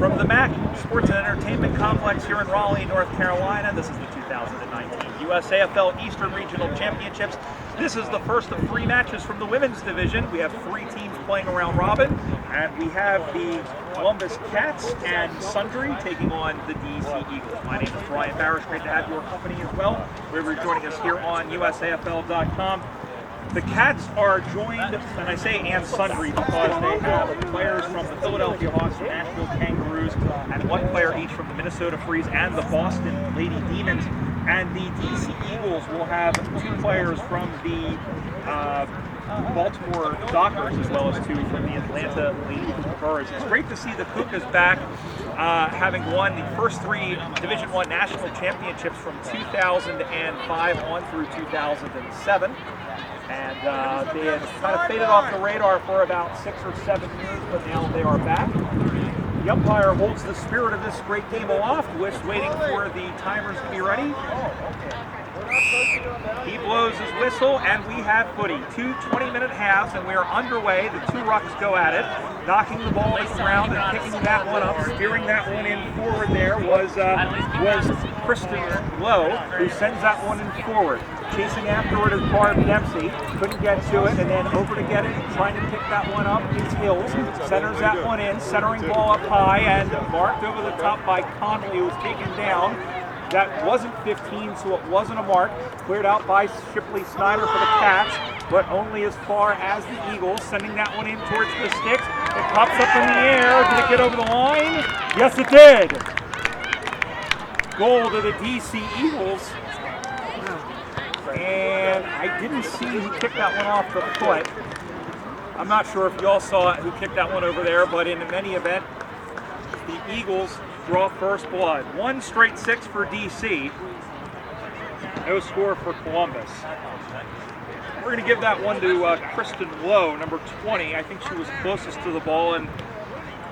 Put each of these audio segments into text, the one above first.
From the MAC Sports and Entertainment Complex here in Raleigh, North Carolina, this is the 2019 USAFL Eastern Regional Championships. This is the first of 3 matches from the women's division. We have 3 teams playing around robin, and we have the Columbus Cats and Sundry taking on the DC Eagles. My name is Brian Barish. Great to have your company as well, wherever you're joining us here on USAFL.com. The Cats are joined, and I say and sundry because they have players from the Philadelphia Hawks, Nashville Kangaroos, and 1 player each from the Minnesota Freeze and the Boston Lady Demons. And the DC Eagles will have 2 players from the Baltimore Dockers, as well as 2 from the Atlanta Lady Birds. It's great to see the Coucas back, having won the first 3 Division I national championships from 2005 on through 2007. And they had kind of faded off the radar for about 6 or 7 years, but now they are back. The umpire holds the spirit of this great game aloft, waiting for the timers to be ready. He blows his whistle, and we have footy. 2 20-minute halves, and we are underway. The 2 rucks go at it, knocking the ball to the ground and picking that one up. Steering that one in forward there was Kristen Lowe, who sends that one in forward. Chasing after it is Barb Dempsey. Couldn't get to it, and then over to get it, trying to pick that one up is Hills. Centers that one in, centering ball up high, and marked over the top by Connolly, who was taken down. That wasn't 15, so it wasn't a mark. Cleared out by Shipley Snyder for the Cats, but only as far as the Eagles, sending that one in towards the sticks. It pops up in the air. Did it get over the line? Yes, it did. Goal to the DC Eagles. And I didn't see who kicked that one off the foot. I'm not sure if y'all saw it, who kicked that one over there, but in any event, the Eagles draw first blood. 1 straight 6 for DC. No score for Columbus. We're going to give that one to Kristen Lowe, number 20. I think she was closest to the ball, and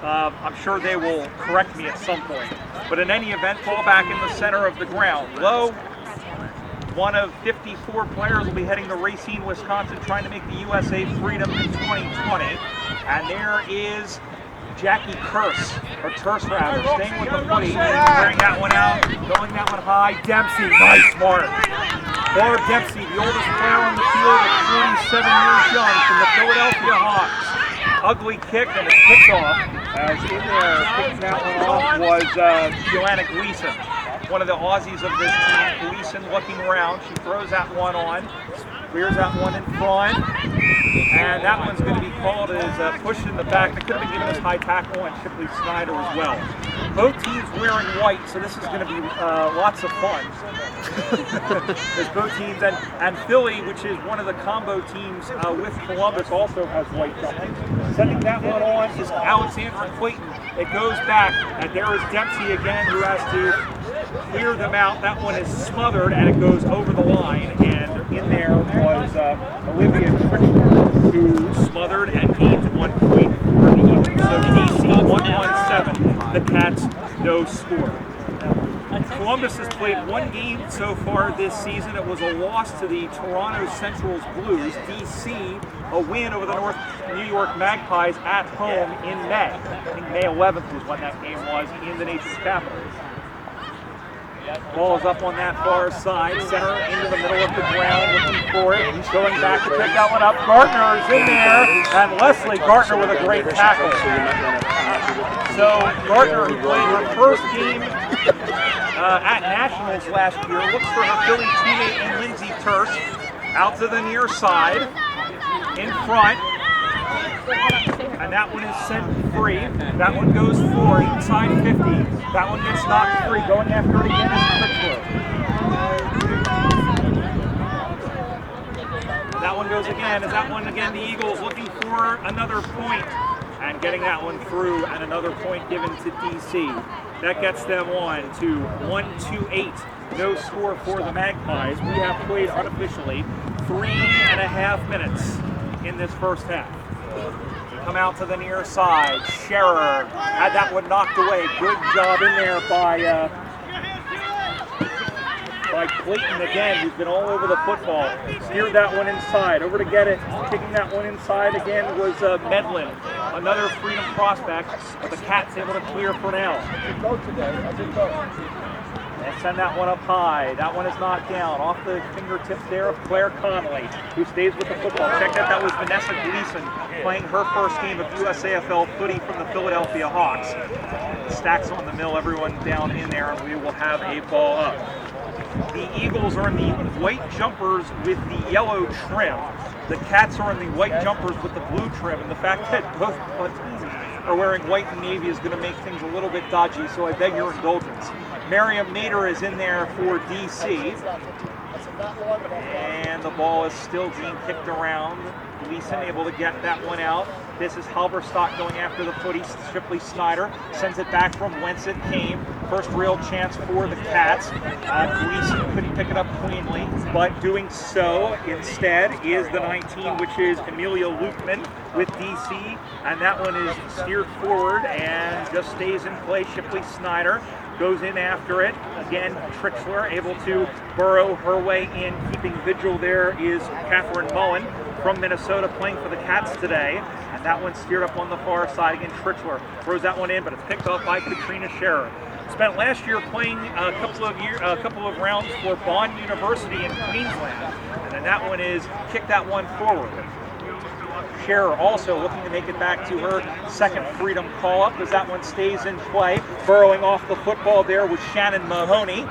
I'm sure they will correct me at some point. But in any event, ball back in the center of the ground. Lowe, one of 54 players, will be heading to Racine, Wisconsin, trying to make the USA Freedom in 2020. And there is Jackie Terse rather, staying with the footy, clearing that one out, going that one high. Dempsey, nice mark. Barb Dempsey, the oldest player on the field at 47 years young, from the Philadelphia Hawks. Ugly kick, and it's picked off. As in there, picking that one off was Joanna Gleason, one of the Aussies of this team. Gleason looking around. She throws that one on, clears that one in front, and that one's going to be called as pushed in the back. They could have been given as high tackle on Shipley Snyder as well. Both teams wearing white, so this is going to be lots of fun. There's both teams, and Philly, which is one of the combo teams with Columbus, also has white jumping. Sending that one on is Alexandra Clayton. It goes back, and there is Dempsey again, who has to clear them out. That one is smothered, and it goes over the line, and in there was Olivia Trickler, who smothered and gained 1 point for the Eagles. So DC 1-1-7, the Cats no score. Columbus has played 1 game so far this season. It was a loss to the Toronto Central's Blues. DC, a win over the New York Magpies at home in May. I think May 11th was when that game was in the nation's capital. Ball is up on that far side, center into the middle of the ground, looking for it. He's going back to pick that one up. Gardner is in there, and Leslie Gardner with a great tackle. So Gardner, who played her first game at Nationals last year, looks for her Philly teammate in Lindsay Terse. Out to the near side, in front. And that one is sent free. That one goes 4, inside 50. That one gets knocked free. Going after it again is Pritzker. That one goes again. Is that one again? The Eagles looking for another point and getting that one through, and another point given to DC. That gets them on to 1-2-8. No score for the Magpies. We have played unofficially 3.5 minutes in this first half. Come out to the near side. Scherer had that one knocked away. Good job in there by by Clayton again, who's been all over the football. Steered that one inside. Over to get it. Kicking that one inside again was Medlin, another Freedom prospect, but the Cats able to clear for now. And send that one up high. That one is knocked down. Off the fingertips there of Claire Connolly, who stays with the football. Check that was Vanessa Gleason playing her first game of USAFL footy from the Philadelphia Hawks. Stacks on the mill, everyone down in there, and we will have a ball up. The Eagles are in the white jumpers with the yellow trim. The Cats are in the white jumpers with the blue trim, and the fact that both teams are wearing white and navy is going to make things a little bit dodgy, so I beg your indulgence. Miriam Nader is in there for DC. And the ball is still being kicked around. Gleason able to get that one out. This is Halberstadt going after the footy. Shipley Snyder sends it back from whence it came. First real chance for the Cats. Gleason couldn't pick it up cleanly, but doing so instead is the 19, which is Amelia Lukeman with DC. And that one is steered forward and just stays in play. Shipley Snyder goes in after it. Again, Trixler able to burrow her way in. Keeping vigil there is Catherine Mullen from Minnesota playing for the Cats today. And that one steered up on the far side. Again, Trixler throws that one in, but it's picked off by Katrina Scherer. Spent last year playing a couple of rounds for Bond University in Queensland. And then that one is kick that one forward. Scherer also looking to make it back to her second Freedom call-up as that one stays in play. Burrowing off the football there was Shannon Mahoney.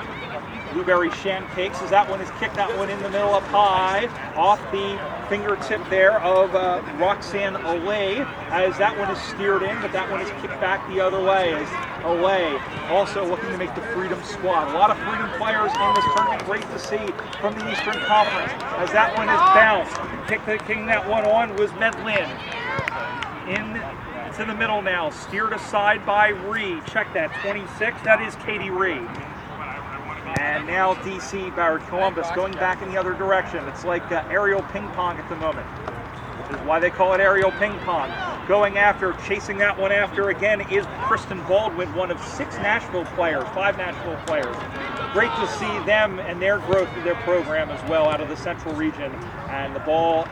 Blueberry Shancakes as that one is kicked, that one in the middle up high, off the fingertip there of Roxanne Olay as that one is steered in, but that one is kicked back the other way as Olay also looking to make the Freedom squad. A lot of Freedom players in this tournament, great to see from the Eastern Conference as that one is bounced. Kicking that one on was Medlin. Into the middle now, steered aside by Ree. Check that, 26, that is Katie Ree. And now DC Barrett Columbus going back in the other direction. It's like aerial ping pong at the moment, which is why they call it aerial ping pong. Going after, chasing that one after again is Kristen Baldwin, one of 5 Nashville players. Great to see them and their growth of their program as well out of the Central region. And the ball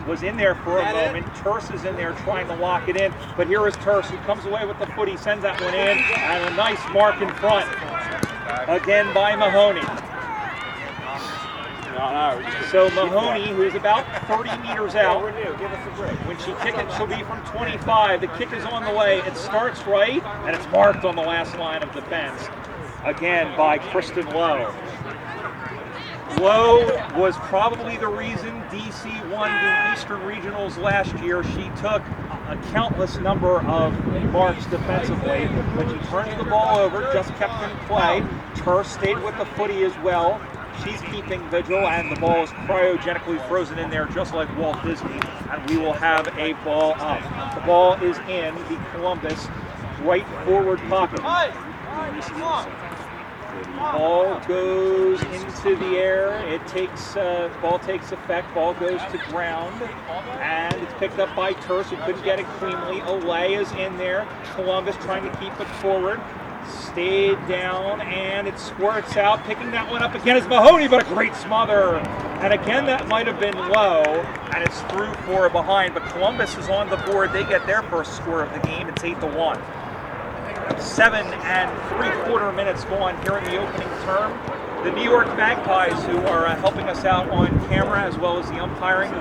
was in there for a moment. Terse is in there trying to lock it in, but here is Terse who comes away with the footy, sends that one in, and a nice mark in front. Again by Mahoney. So Mahoney, who is about 30 meters out, when she kicks it, she'll be from 25. The kick is on the way. It starts right, and it's marked on the last line of defense. Again by Kristen Lowe. Lowe was probably the reason DC won the Eastern Regionals last year. She took a countless number of marks defensively, but she turns the ball over, just kept in play. Terse stayed with the footy as well. She's keeping vigil, and the ball is cryogenically frozen in there just like Walt Disney, and we will have a ball up. The ball is in the Columbus right forward pocket. Ball goes into the air. Ball takes effect. Ball goes to ground, and it's picked up by Terse, who couldn't get it cleanly. Olay is in there. Columbus trying to keep it forward. Stayed down, and it squirts out. Picking that one up again is Mahoney, but a great smother. And again, that might have been low, and it's through for a behind. But Columbus is on the board. They get their first score of the game. It's 8-1. 7 3/4 minutes gone here in the opening term. The New York Magpies, who are helping us out on camera as well as the umpiring,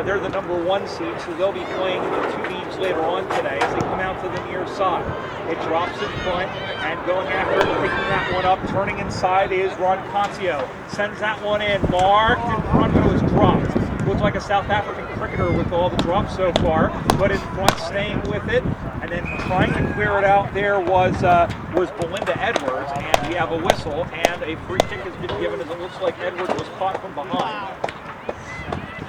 they're the number 1 seed, so they'll be playing the 2 games later on today as they come out to the near side. It drops in front, and going after it, picking that one up, turning inside is Ron Concio. Sends that one in, marked in front, but it was dropped. Looks like a South African cricketer with all the drops so far, but in front, staying with it, and then trying to clear it out there was Belinda Edwards, and we have a whistle, and a free kick has been given as it looks like Edwards was caught from behind.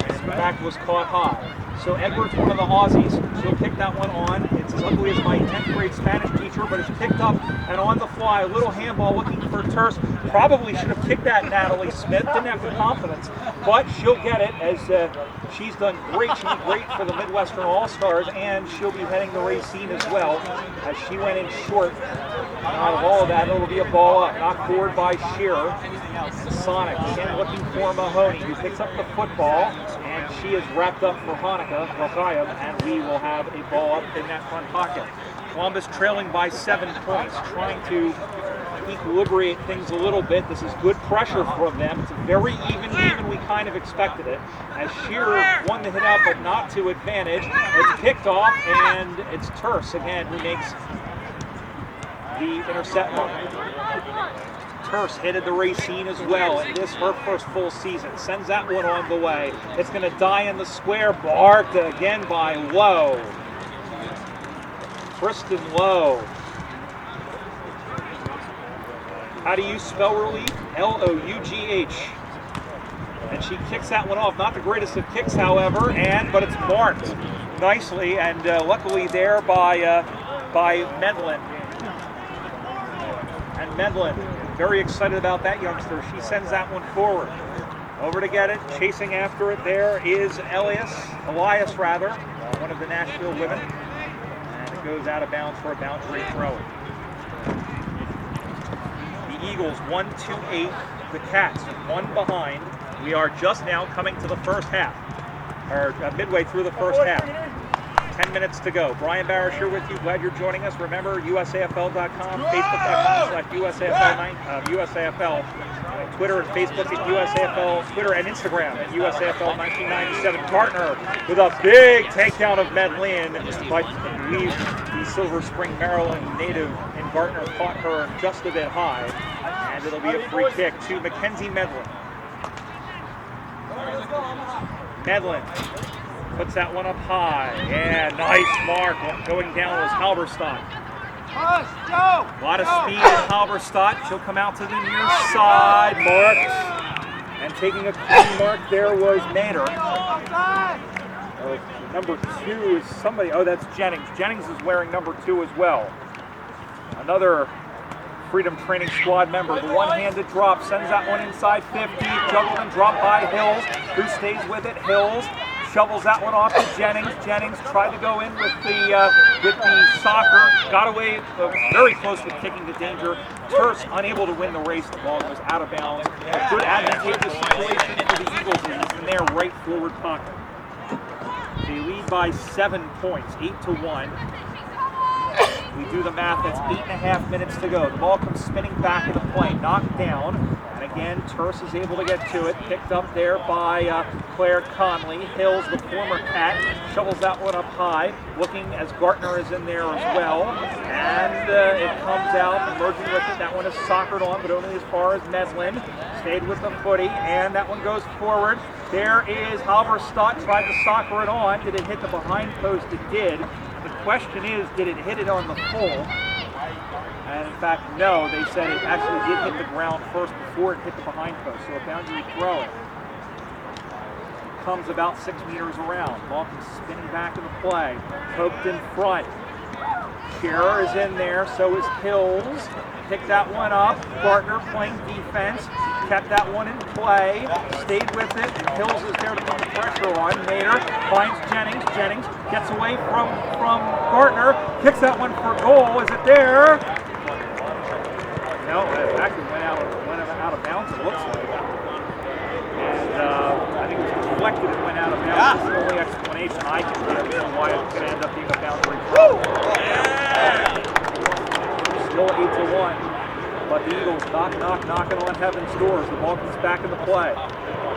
And in fact was caught high. So Edwards, one of the Aussies, she'll pick that one on. It's as ugly as my 10th grade Spanish teacher, but it's picked up and on the floor. fly, a little handball looking for Terse. Probably should have kicked that Natalie Smith, didn't have the confidence, but she'll get it as she's done great. She did great for the Midwestern All-Stars, and she'll be heading the Racine as well as she went in short. Out of all of that, it'll be a ball up, knocked forward by Shearer. And Sonic again looking for Mahoney, who picks up the football, and she is wrapped up for Hanukkah, Rakayim, and we will have a ball up in that front pocket. Columbus trailing by 7 points, trying to equilibrate things a little bit. This is good pressure from them. It's a very even game, we kind of expected it. As Shearer won the hit out, but not to advantage. It's kicked off, and it's Terse again who makes the interception. Terse headed the Racine as well, and this her first full season. Sends that one on the way. It's going to die in the square, marked again by Lowe. Kristen Lowe. How do you spell relief? L-O-U-G-H. And she kicks that one off. Not the greatest of kicks, however, but it's marked nicely, and luckily there by Medlin. And Medlin, very excited about that youngster. She sends that one forward. Over to get it, chasing after it there is Elias, one of the Nashville women. And it goes out of bounds for a boundary throw. The Eagles 1-2-8, the Cats 1 behind. We are just now coming to the first half, or midway through the first half. 10 minutes to go. Brian Barish here with you. Glad you're joining us. Remember, USAFL.com, Facebook.com/USAFL, Twitter and Facebook at USAFL, Twitter and Instagram at USAFL 1997. Gartner with a big takedown of Medlin. But I believe the Silver Spring, Maryland native in Gartner caught her just a bit high. And it'll be a free kick to Mackenzie Medlin. Medlin puts that one up high. Yeah, nice mark. Going down was Halberstadt. A lot of speed in Halberstadt. She'll come out to the near side. Marked. And taking a clean mark there was Maynard. Number 2 is somebody. Oh, that's Jennings. Jennings is wearing number 2 as well. Another Freedom Training Squad member. The one-handed drop sends that one inside 50. Juggled and dropped by Hills, who stays with it. Hills shovels that one off to Jennings. Jennings tried to go in with the soccer. Got away very close with kicking to danger. Terse unable to win the race. The ball goes out of bounds. A good advantageous situation for the Eagles in their right forward pocket. They lead by 7 points, 8-1. We do the math, that's 8.5 minutes to go. The ball comes spinning back into play, knocked down. And again, Terse is able to get to it. Picked up there by Claire Conley. Hills, the former Cat, shovels that one up high. Looking as Gartner is in there as well. And it comes out, emerging with it. That one is soccered on, but only as far as Medlin. Stayed with the footy, and that one goes forward. There is Halberstadt, tried to soccer it on. Did it hit the behind post? It did. The question is, did it hit it on the full? And in fact, no, they said it actually did hit the ground first before it hit the behind post. So a boundary throw. Comes about 6 meters around. Ball comes spinning back into play. Poked in front. Shearer is in there, so is Hills. Picked that one up. Gartner playing defense. Kept that one in play. Stayed with it. Hills is there to put the pressure on. Maynard finds Jennings. Jennings gets away from Gartner. Kicks that one for goal. Is it there? No, it actually went out of bounds, it looks like. And I think it was deflected and went out of bounds. That's the only explanation I can give for why it's going to end up being a boundary throw. Still 8-1, but the Eagles knocking on heaven's doors. The ball comes back into play.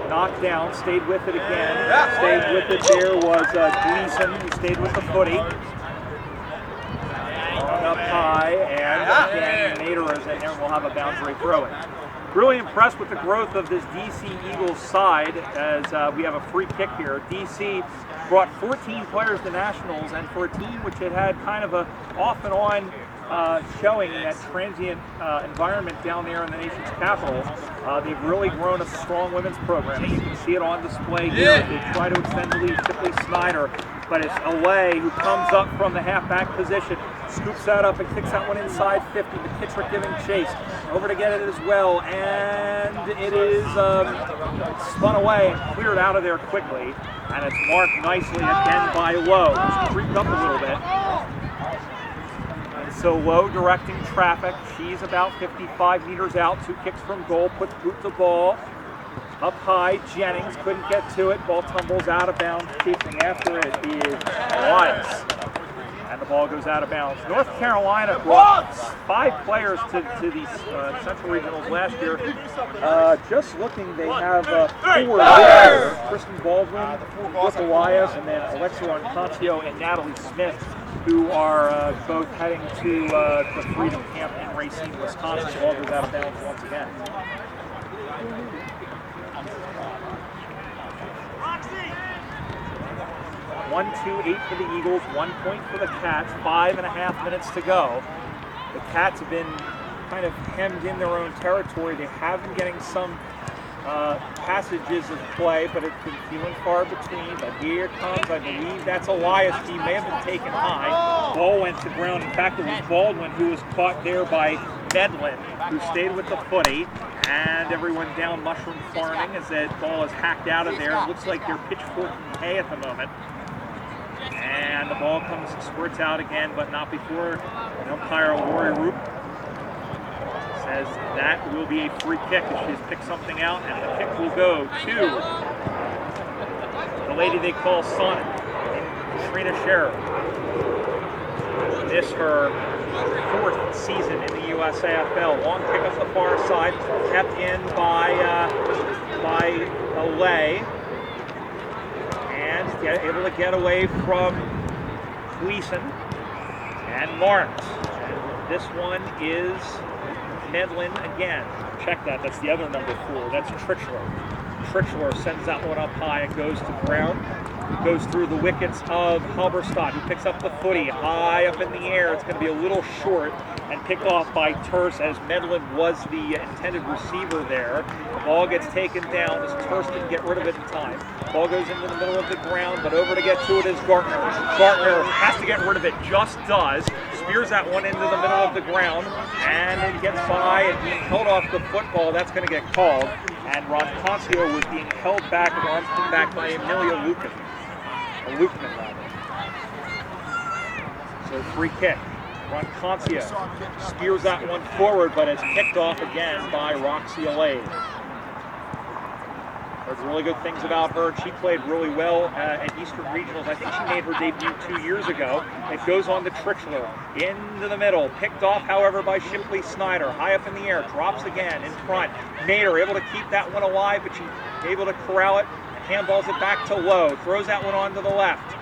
Knocked down, stayed with it again. Stayed with it there was Gleason, who stayed with the footy. Up high, and again, Nader is in there, and we'll have a boundary throw-in. Really impressed with the growth of this DC Eagles side as we have a free kick here. DC brought 14 players to nationals, and for a team which had kind of a off and on showing in that transient environment down there in the nation's capital, they've really grown a strong women's program. You can see it on display here. They try to extend the lead. Shipley Snyder but it's Allay who comes up from the halfback position, scoops that up and kicks that one inside 50. McKittrick giving chase, over to get it as well, and it is spun away and cleared out of there quickly, and it's marked nicely again by Lowe. It's creeped up a little bit. And so Lowe directing traffic. She's about 55 meters out, 2 kicks from goal, puts boot the ball. Up high, Jennings couldn't get to it. Ball tumbles out of bounds. Chasing after it is Elias. And the ball goes out of bounds. North Carolina brought 5 players to these Central Regionals last year. Just looking, they have 4 there. Kristen Baldwin, Brooke Elias, and then Alexa Roncancio and Natalie Smith, who are both heading to the Freedom Camp in Racine, Wisconsin. The ball goes out of bounds once again. 1-2-8 for the Eagles, 1 point for the Cats, 5.5 minutes to go. The Cats have been kind of hemmed in their own territory. They have been getting some passages of play, but it's been few and far between. But here comes, I believe that's Elias. He may have been taken high. Ball went to ground. In fact, it was Baldwin who was caught there by Medlin, who stayed with the footy. And everyone down mushroom farming as that ball is hacked out of there. It looks like they're pitchforking hay at the moment. And the ball squirts out again, but not before an umpire, Lori Roop, says that will be a free kick as she's picked something out, and the kick will go to the lady they call Sonic, Trina Scherer. This her 4th season in the USAFL. Long kick up the far side, kept in by Allay. And able to get away from Gleason and marked. And this one is Medlin again. Check that. That's the other number 4. That's Tritchler. Tritchler sends that one up high and goes to ground. Goes through the wickets of Halberstadt, who picks up the footy high up in the air. It's going to be a little short and picked off by Terse, as Medlin was the intended receiver there. The ball gets taken down as Terse didn't get rid of it in time. Ball goes into the middle of the ground, but over to get to it is Gartner. Gartner has to get rid of it, just does. Spears that one into the middle of the ground, and it gets by and being held off the football. That's going to get called. And Roncancio was being held back and arms pinned back by Amelia Lucan. Lukeman, rather. So free kick. Roncancio spears that one forward, but it's kicked off again by Roxy Allay. Heard really good things about her. She played really well at Eastern Regionals. I think she made her debut 2 years ago. It goes on to Tritchler into the middle. Picked off, however, by Shipley Snyder. High up in the air. Drops again in front. Mater able to keep that one alive, but she's able to corral it. Handballs it back to Lowe. Throws that one on to the left.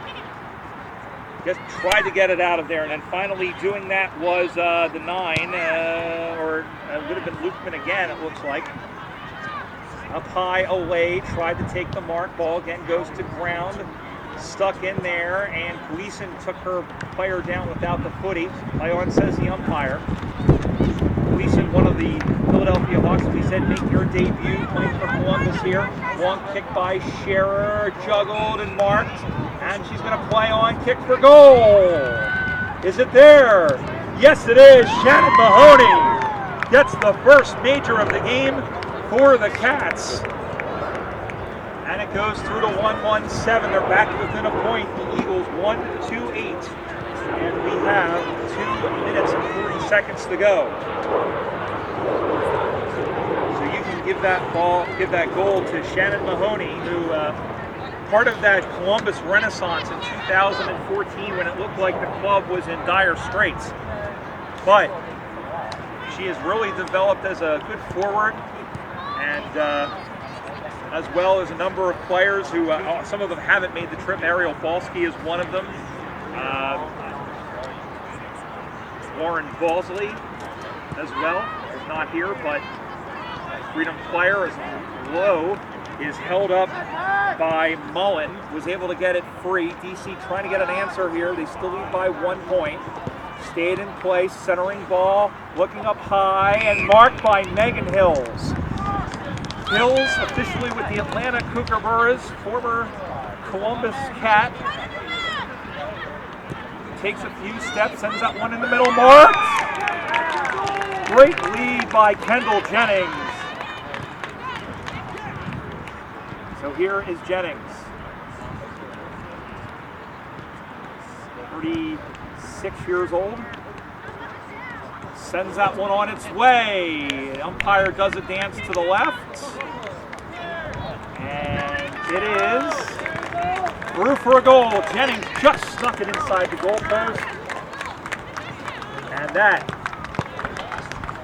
Just tried to get it out of there. And then finally doing that was the 9, or it would have been Lukeman again, it looks like. Up high, Allay tried to take the mark. Ball again goes to ground. Stuck in there, and Gleason took her player down without the footy. Lyon says the umpire. Gleason, one of the Philadelphia Hawks, we said, make your debut playing for Columbus here. Long kick by Scherer, juggled and marked, and she's going to play on, kick for goal. Is it there? Yes, it is. Shannon Mahoney gets the first major of the game for the Cats. And it goes through to 1-1-7. They're back within a point. The Eagles 1-2-8. And we have 2 minutes and 40 seconds to go. So you can give that goal to Shannon Mahoney, who part of that Columbus Renaissance in 2014 when it looked like the club was in dire straits. But she has really developed as a good forward, and as well as a number of players who, some of them haven't made the trip. Ariel Balsky is one of them. Lauren Balsley as well is not here, but Freedom player is Low is held up by Mullen, was able to get it free. DC trying to get an answer here. They still lead by 1 point. Stayed in place, centering ball, looking up high, and marked by Megan Hills. Hills officially with the Atlanta Kookaburras, former Columbus Cat, takes a few steps, sends that one in the middle, marks. Great lead by Kendall Jennings. So here is Jennings. 36 years old. Sends that one on its way. The umpire does a dance to the left. And it is through for a goal. Jennings just snuck it inside the goal post. And that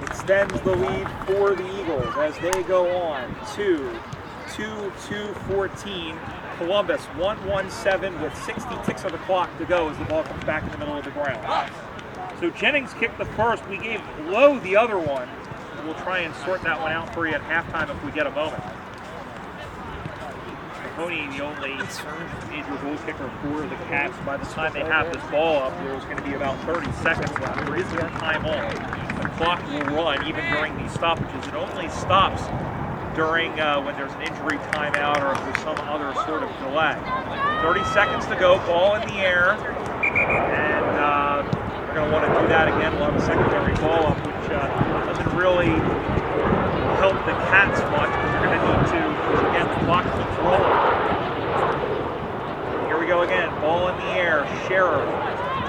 extends the lead for the Eagles as they go on to 2-2-14. Columbus 1-1-7 with 60 ticks of the clock to go as the ball comes back in the middle of the ground. So Jennings kicked the first. We gave Lowe the other one. We'll try and sort that one out for you at halftime if we get a moment. Mahoney, the only major goal kicker for the Cats. By the time they have this ball up, there's going to be about 30 seconds left. There is no time on. The clock will run even during these stoppages. It only stops during when there's an injury timeout or if there's some other sort of delay. 30 seconds to go, ball in the air, and we're going to want to do that again. We'll have a secondary ball up, which doesn't really help the Cats much because they're going to need to, again, the clock keeps rolling. Here we go again, ball in the air, Scherer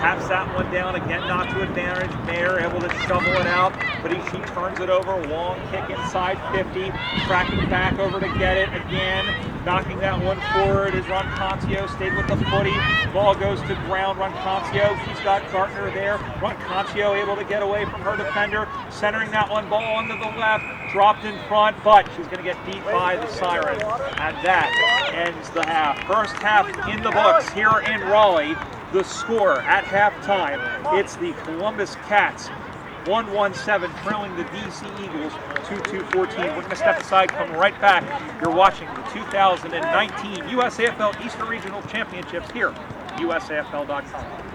taps that one down, again not to advantage. Mayer able to shovel it out, but she turns it over, long kick inside 50, tracking back over to get it again, knocking that one forward as Ronconcio stayed with the footy. Ball goes to ground, Ronconcio, she's got Gartner there. Ronconcio able to get away from her defender, centering that one, ball onto the left, dropped in front, but she's going to get beat by the siren. And that ends the half. First half in the books here in Raleigh. The score at halftime, it's the Columbus Cats 1-1-7 trailing the DC Eagles 2-2-14. We're going to step aside, come right back. You're watching the 2019 USAFL Eastern Regional Championships here, USAFL.com.